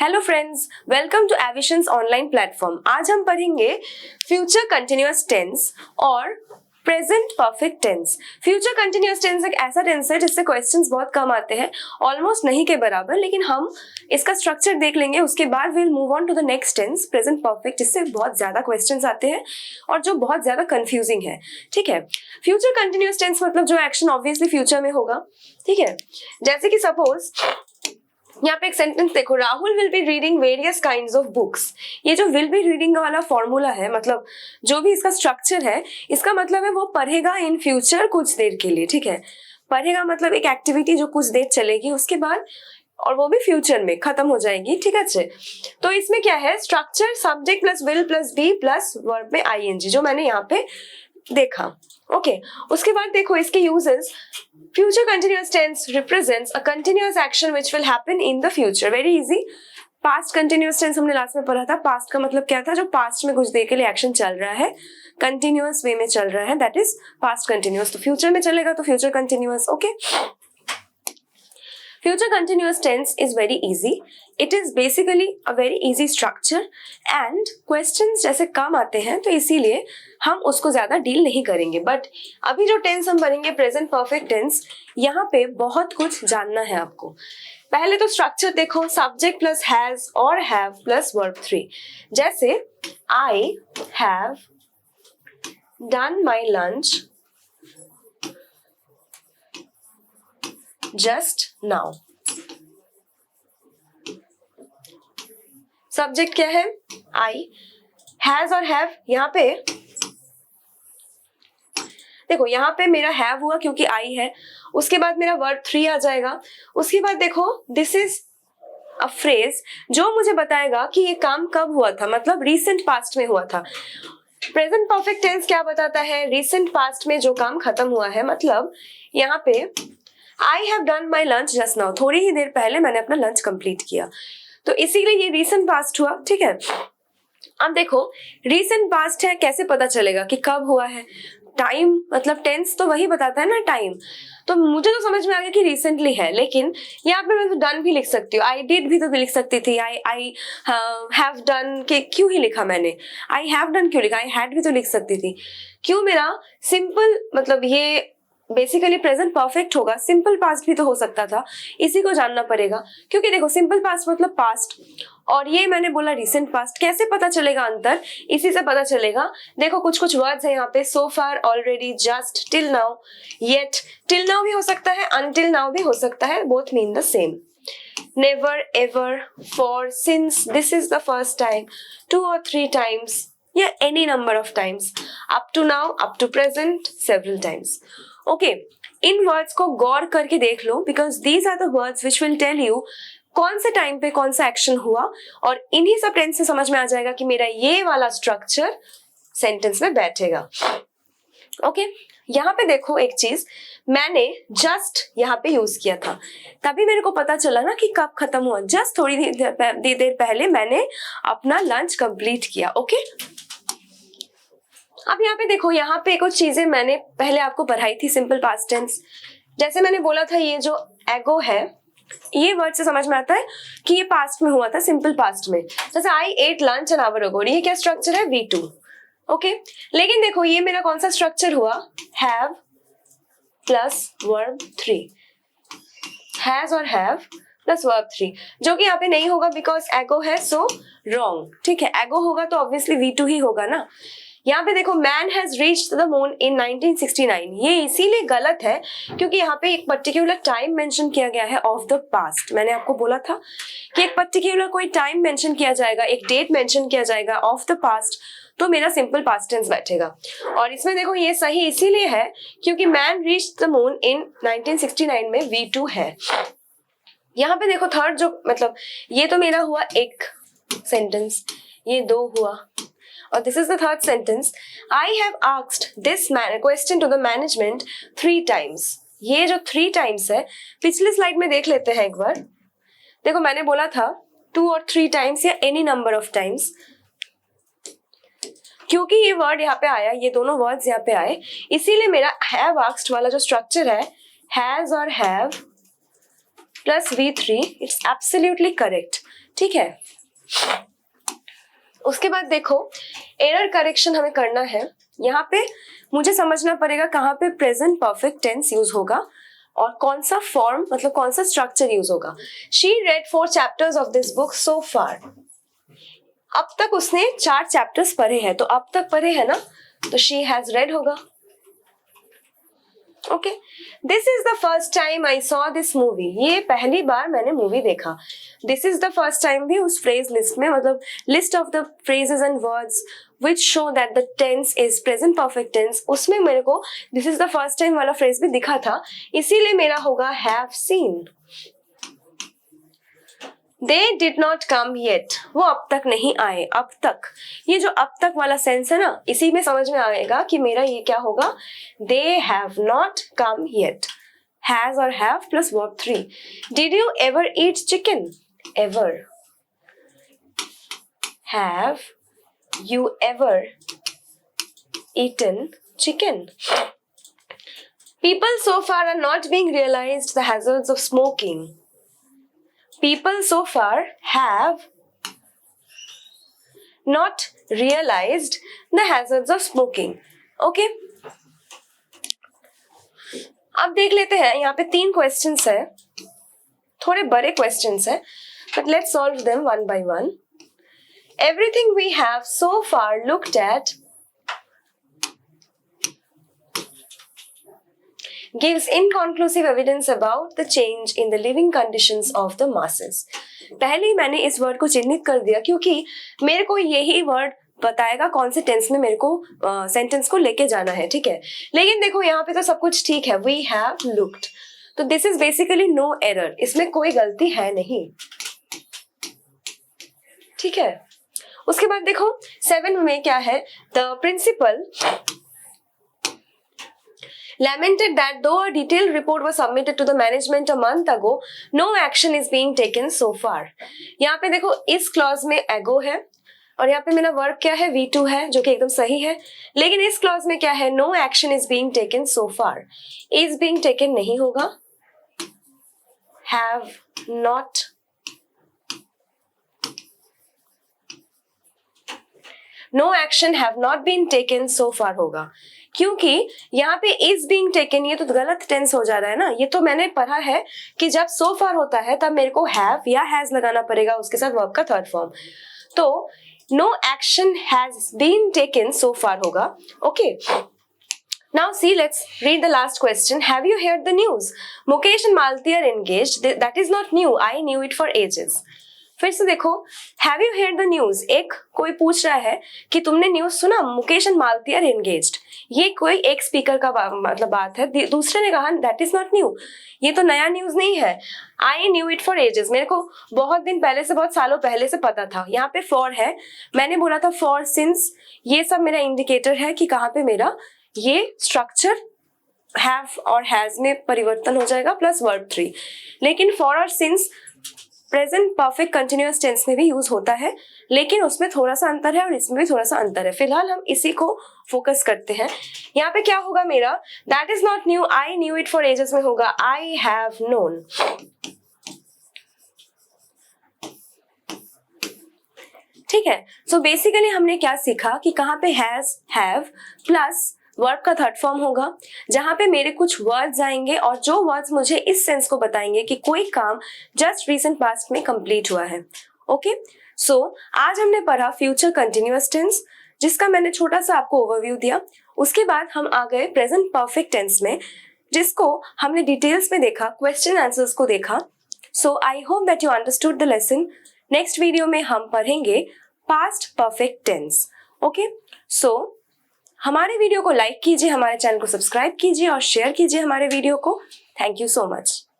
Hello friends, welcome to एविशंस online platform. आज हम पढ़ेंगे फ्यूचर कंटिन्यूअस टेंस और present perfect tense. Future continuous tense एक ऐसा टेंस है जिससे क्वेश्चंस बहुत कम आते हैं, ऑलमोस्ट नहीं के बराबर, लेकिन हम इसका स्ट्रक्चर देख लेंगे। उसके बाद will move on to the next tense present perfect, जिससे बहुत ज्यादा क्वेश्चंस आते हैं और जो बहुत ज्यादा कंफ्यूजिंग है। ठीक है, फ्यूचर कंटिन्यूअस टेंस मतलब जो एक्शन ऑब्वियसली फ्यूचर में होगा। ठीक है, जैसे कि सपोज यहाँ पे एक सेंटेंस देखो, Rahul will be reading various kinds of books. ये जो विल बी रीडिंग वाला फॉर्मूला है, मतलब जो भी इसका स्ट्रक्चर है, इसका मतलब है वो पढ़ेगा इन फ्यूचर कुछ देर के लिए। ठीक है, पढ़ेगा मतलब एक एक्टिविटी जो कुछ देर चलेगी, उसके बाद और वो भी फ्यूचर में खत्म हो जाएगी। ठीक है, अच्छे तो इसमें क्या है, structure subject plus will plus be plus verb में आईएनजी, जो मैंने यहाँ पे देखा। ओके, उसके बाद देखो इसके uses. Future continuous tense represents a continuous action which will happen in the future. Very easy. Past continuous tense हमने लास्ट में पढ़ा था। पास्ट का मतलब क्या था, जो पास्ट में कुछ देर के लिए एक्शन चल रहा है, कंटिन्यूअस वे में चल रहा है, दैट इज पास्ट कंटिन्यूअस। तो फ्यूचर में चलेगा तो future continuous. Okay, future continuous tense is very easy. It is basically a very easy structure and questions जैसे कम आते हैं तो इसीलिए हम उसको ज्यादा डील नहीं करेंगे। बट अभी जो टेंस हम पढ़ेंगे प्रेजेंट परफेक्ट टेंस, यहाँ पे बहुत कुछ जानना है आपको। पहले तो स्ट्रक्चर देखो, सब्जेक्ट प्लस हैज और हैव प्लस वर्ब 3। जैसे I have done my lunch just now. Subject क्या है, आई। हैज और हैव, यहाँ पे देखो, यहाँ पे मेरा हैव हुआ क्योंकि आई है, उसके बाद मेरा वर्ब 3 आ जाएगा। उसके बाद देखो, दिस इज अ फ्रेज जो मुझे बताएगा कि ये काम कब हुआ था, मतलब रिसेंट पास्ट में हुआ था। प्रेजेंट परफेक्ट टेंस क्या बताता है, रिसेंट पास्ट में जो काम खत्म हुआ है। मतलब यहाँ पे I have done my lunch just now, थोड़ी ही देर पहले मैंने अपना लंच कंप्लीट किया, तो इसीलिए ये रिसेंट पास्ट हुआ। ठीक है, अब देखो रिसेंट पास्ट है, कैसे पता चलेगा कि कब हुआ है। टाइम मतलब टेंस तो वही बताता है ना, टाइम। तो मुझे तो समझ में आ गया कि रिसेंटली है, लेकिन यहाँ पे मैं तो डन भी लिख सकती हूँ, आई डिड भी तो लिख सकती थी, आई हैव डन के क्यों ही लिखा मैंने, आई हैव डन क्यों लिखा, आई हैड भी तो लिख सकती थी। क्यों मेरा सिंपल, मतलब ये बेसिकली प्रेजेंट परफेक्ट होगा, सिंपल पास्ट भी तो हो सकता था, इसी को जानना पड़ेगा। क्योंकि देखो सिंपल पास्ट मतलब पास्ट और ये मैंने बोला रिसेंट पास्ट। कैसे पता चलेगा अंतर, इसी से पता चलेगा। देखो कुछ कुछ वर्ड्स है यहाँ पे, so far, already, just, till now, yet. Till now भी हो सकता है, अनटिल नाउ भी हो सकता है, both mean the same. Never, ever, for, since, this is the first time, 2 or 3 times या any number of times, up to now, up to present, several times. Okay, इन वर्ड्स को गौर करके देख लो, because these are the words which will tell you कौन से time पे कौन सा एक्शन हुआ, और इन्हीं सब टेंस से समझ में आ जाएगा कि मेरा ये वाला स्ट्रक्चर सेंटेंस में बैठेगा। ओके, यहाँ पे देखो एक चीज, मैंने जस्ट यहाँ पे यूज किया था, तभी मेरे को पता चला ना कि कब खत्म हुआ। जस्ट थोड़ी देर पहले मैंने अपना लंच कंप्लीट किया। ओके, अब यहाँ पे देखो, यहाँ पे कुछ चीजें मैंने पहले आपको पढ़ाई थी, सिंपल पास्ट टेंस। जैसे मैंने बोला था, ये जो एगो है, ये वर्ड से समझ में आता है कि ये पास्ट में हुआ था, सिंपल पास्ट में। जैसे I ate lunch an hour ago, ये क्या स्ट्रक्चर है, V2। ओके, लेकिन देखो ये मेरा कौन सा स्ट्रक्चर हुआ, हैव प्लस वर्ब 3, हैज और हैव प्लस वर्ब 3, जो कि यहाँ पे नहीं होगा बिकॉज एगो है, सो रॉन्ग। ठीक है, एगो होगा तो ऑब्वियसली V2 ही होगा ना। यहाँ पे देखो, man has reached the moon in 1969, ये इसीलिए गलत है क्योंकि यहाँ पे एक पर्टिकुलर टाइम मेंशन किया गया है ऑफ द पास्ट। मैंने आपको बोला था कि एक पर्टिकुलर कोई टाइम मेंशन किया जाएगा, एक डेट मेंशन किया जाएगा ऑफ द पास्ट, तो मेरा सिंपल पास्ट टेंस बैठेगा। और इसमें देखो ये सही इसीलिए है क्योंकि man reached the moon in 1969 में V2 है। यहाँ पे देखो थर्ड जो, मतलब ये तो मेरा हुआ एक सेंटेंस, ये 2 हुआ, और this is the third sentence, I have asked this question to the management 3 times। ये जो 3 times है, पिछली स्लाइड में देख लेते हैं एक बार। देखो मैंने बोला था 2 or 3 times या एनी नंबर ऑफ टाइम्स, क्योंकि ये वर्ड यहाँ पे आया, ये दोनों वर्ड्स यहाँ पे आए, इसीलिए मेरा हैव आस्क्ड वाला जो स्ट्रक्चर है, हैज और have plus V3, it's absolutely correct. ठीक है। उसके बाद देखो एरर करेक्शन हमें करना है। यहाँ पे मुझे समझना पड़ेगा कहाँ पे प्रेजेंट परफेक्ट टेंस यूज होगा और कौन सा फॉर्म मतलब कौन सा स्ट्रक्चर यूज होगा। She read 4 chapters of this book so far. अब तक उसने 4 चैप्टर्स पढ़े हैं, तो अब तक पढ़े हैं ना, तो शी हैज रेड होगा। Okay, this is the first time I saw this movie. ये पहली बार मैंने मूवी देखा। This is the first time भी उस फ्रेज लिस्ट में, मतलब list of the phrases and words which show that the tense is present perfect tense, उसमें मेरे को this is the first time वाला फ्रेज भी दिखा था, इसीलिए मेरा होगा have seen. They did not come yet, वो अब तक नहीं आए। अब तक, ये जो अब तक वाला सेंस है ना, इसी में समझ में आएगा कि मेरा ये क्या होगा। They have not come yet, has और have plus verb 3। Did you ever eat chicken? Ever. Have you ever eaten chicken? People so far are not being realized the hazards of smoking. People so far have not realized the hazards of smoking. Okay? अब देख लेते हैं, यहाँ पे 3 questions है, थोड़े बड़े questions है, but let's solve them one by one. Everything we have so far looked at gives inconclusive evidence about the change in the living conditions of the masses. पहले ही मैंने इस वर्ड को चिन्हित कर दिया क्योंकि मेरे को यही वर्ड बताएगा कौन से टेंस में मेरे को सेंटेंस को लेके जाना है, ठीक है। लेकिन देखो यहाँ पे तो सब कुछ ठीक है, we have looked, तो this is basically no error, इसमें कोई गलती है नहीं, ठीक है। उसके बाद देखो 7 में क्या है, the principal lamented that though a detailed report was submitted to the management a month ago, no action is being taken so far. यहाँ पे देखो इस क्लॉज में एगो है और यहाँ पे मेरा वर्ब क्या है, V2 है, जो कि एकदम सही है। लेकिन इस क्लॉज में क्या है, no action is being taken so far. is being taken नहीं होगा, have not, no action have not been taken so far होगा, क्योंकि यहाँ पे is being taken ये तो गलत टेंस हो जा रहा है ना। ये तो मैंने पढ़ा है कि जब so far होता है तब मेरे को have या has लगाना पड़ेगा उसके साथ verb का थर्ड फॉर्म, तो no action has been taken so far होगा। Okay, now see, let's read the last question. Have you heard the news? Mukesh and Malti are engaged. That is not new. I knew it for ages. फिर से देखो, have you heard the news, एक कोई पूछ रहा है कि तुमने न्यूज सुना, Mukesh and Malti are engaged. ये कोई एक स्पीकर का मतलब बात है, दूसरे ने कहा दैट इज नॉट न्यू, ये तो नया न्यूज नहीं है। I knew it for ages, मेरे को बहुत दिन पहले से, बहुत सालों पहले से पता था। यहाँ पे फॉर है, मैंने बोला था फॉर, सिंस, ये सब मेरा इंडिकेटर है कि कहाँ पे मेरा ये स्ट्रक्चर हैव और हैज में परिवर्तन हो जाएगा प्लस वर्ब 3। लेकिन फॉर और since present perfect continuous tense में भी यूज होता है, लेकिन उसमें थोड़ा सा अंतर है और इसमें भी थोड़ा सा अंतर है। फिलहाल हम इसी को फोकस करते हैं। यहाँ पे क्या होगा मेरा, that is not new, I knew it for ages में होगा आई हैव नोन। ठीक है, सो बेसिकली हमने क्या सीखा कि कहाँ पे हैज, हैव प्लस वर्ब का थर्ड फॉर्म होगा, जहां पे मेरे कुछ वर्ड्स आएंगे और जो वर्ड्स मुझे इस सेंस को बताएंगे कि कोई काम जस्ट रीसेंट पास्ट में कंप्लीट हुआ है। ओके, सो आज हमने पढ़ा फ्यूचर कंटिन्यूअस टेंस, जिसका मैंने छोटा सा आपको ओवरव्यू दिया। उसके बाद हम आ गए प्रेजेंट परफेक्ट टेंस में, जिसको हमने डिटेल्स में देखा, क्वेश्चन आंसर्स को देखा। So I hope that you understood the lesson. Next video में हम पढ़ेंगे past perfect tense. Okay, so हमारे वीडियो को लाइक कीजिए, हमारे चैनल को सब्सक्राइब कीजिए और शेयर कीजिए हमारे वीडियो को। Thank you so much.